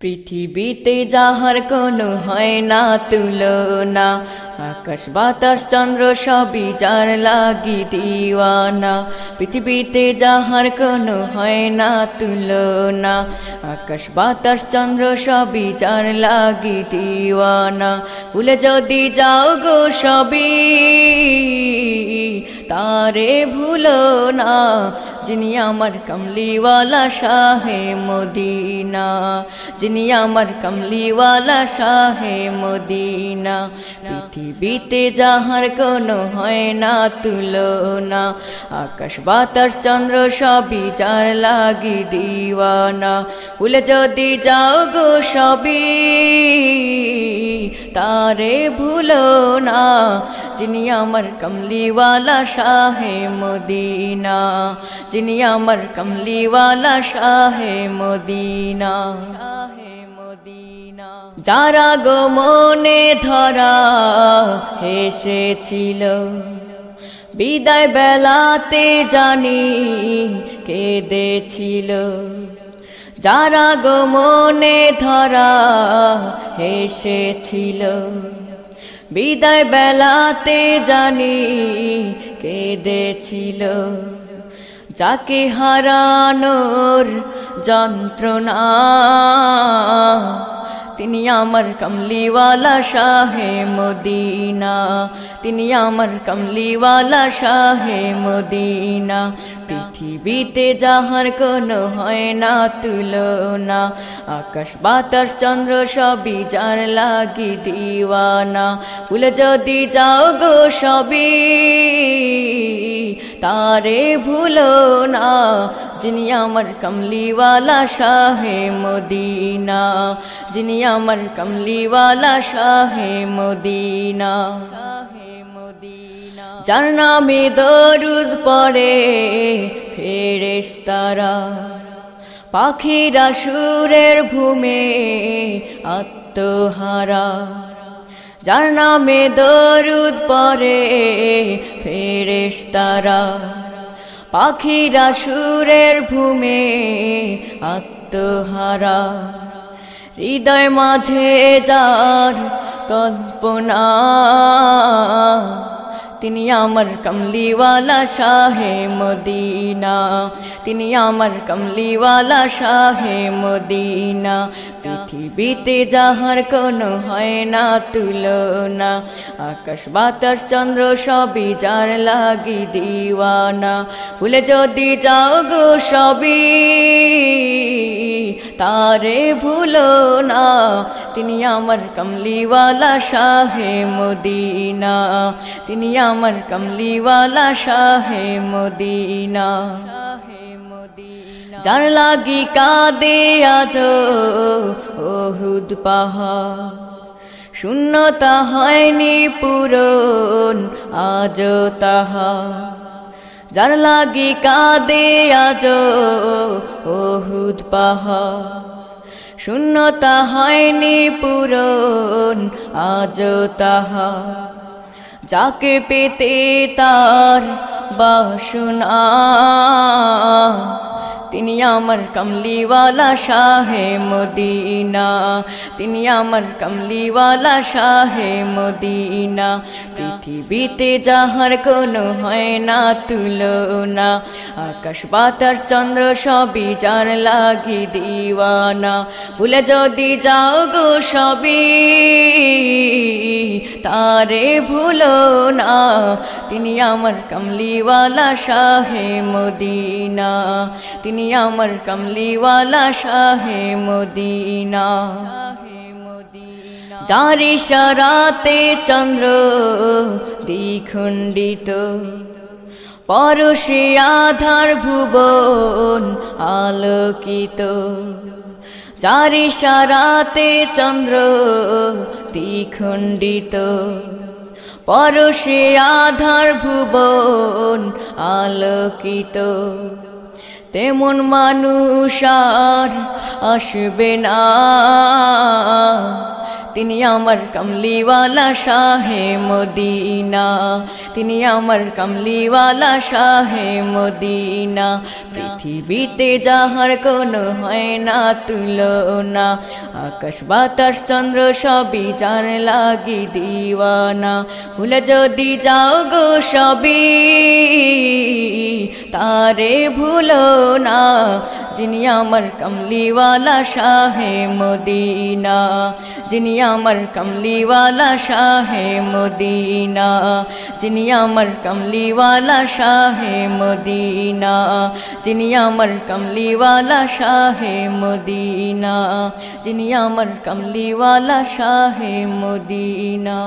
পৃথিবীতে যাহার কোনো হয় না তুলনা, আকাশ বাতাস চন্দ্র সবই যার লাগি দিওয়ানা। পৃথিবীতে যাহার কোনো হয় না তুলনা, আকাশ বাতাস চন্দ্র সবই যার লাগি দিওয়ানা। ভুলে যদি যাও গো সবই তারে ভুলো না, যিনি আমার কমলিওয়ালা শাহে মদিনা, যিনি আমার কমলিওয়ালা শাহে মদিনা। পৃথিবীতে যাহার কোনো হয় না তুলনা, আকাশ বাতাস চন্দ্র সবই যার লাগি দিওয়ানা। ভুলে যদি যাও গো সবই তারে ভুলো না, যিনি আমার কমলিওয়ালা শাহে মদিনা, যিনি আমার কমলিওয়ালা শাহে মদিনা। যারা গো মনে ধরা এসেছিল, বিদায় বেলাতে জানি কেঁদেছিল। যারা গো মনে ধরা এসেছিল, বিদায় বেলাতে জানি কেঁদেছিল। যাকে হারানোর যন্ত্রণা, তিনি আমার কমলিওয়ালা শাহে মদিনা, তিনি আমার কমলিওয়ালা শাহে মদিনা। পৃথিবীতে যাহার কোনো হয় না তুলনা, আকাশ বাতাস চন্দ্র সবই যার লাগি দিওয়ানা। ভুলে যদি যাও গো সবই তারে ভুলো না, যিনি আমার কমলিওয়ালা শাহে মদিনা, যিনি আমার কমলিওয়ালা শাহে মদিনা। যার নামে দরুদ পড়ে ফেরেশতারা, পাখিরা সুরের ভূমে আত্মহারা। যার নামে দরুদ পড়ে ফেরেশতারা, পাখিরা সুরের ভূমে আত্মহারা। হৃদয় মাঝে যার কল্পনা, তিনি আমার কমলিওয়ালা শাহে মদিনা, তিনি আমার কমলিওয়ালা শাহে মদিনা। পৃথিবীতে যাহার কোনো হয় না তুলনা, আকাশ বাতাস চন্দ্র সবই যার লাগি দিওয়ানা। ভুলে যদি যাও গো সবই তারে ভুলো না, তিনি আমার কমলিওয়ালা শাহে মদিনা, তিনি আমার কমলিওয়ালা শাহে মদিনা। যার লাগি কাঁদে আজ উহুদ পাহাড়, শূন্যতা হয়নি পূরণ আজ তাহা। যার লাগি কাঁদে আজ উহুদ পাহাড়, শূন্যতা হয়নি পূরণ আজ তাহা। যাকে পেতে তার বাসনা, তিনি আমার কমলিওয়ালা শাহে মদিনা, তিনি আমার কমলিওয়ালা শাহে মদিনা। পৃথিবীতে যাহার কোনো হয় না তুলনা, আকাশ বাতাস চন্দ্র সবই যার লাগি দিওয়ানা। ভুলে যদি যাও গো সবই তারে ভুলো না, তিনি আমার কমলিওয়ালা শাহে মদিনা, তিনি আমার কমলিওয়ালা শাহে মদিনা। যার ইশারাতে চন্দ্র দ্বিখণ্ডিত, পরশে আধার ভুবন আলোকিত। যার ইশারাতে চন্দ্র দ্বিখণ্ডিত, পরশে আধার ভুবন আলোকিত। তেমন মানুষ আর আসবে না, তিনি আমার কমলিওয়ালা শাহে মদিনা, তিনি আমার কমলিওয়ালা শাহে মদিনা। পৃথিবীতে যাহার কোনো হয় না তুলনা, আকাশ বাতাস চন্দ্র সবই যার লাগি দিওয়ানা। ভুলে যদি যাও গো সবই তারে ভুলো না, যিনি আমার কমলিওয়ালা শাহে মদিনা, যিনি আমার কমলিওয়ালা শাহে মদিনা, যিনি আমার কমলিওয়ালা শাহে মদিনা, যিনি আমার কমলিওয়ালা শাহে মদিনা, যিনি আমার কমলিওয়ালা শাহে মদিনা।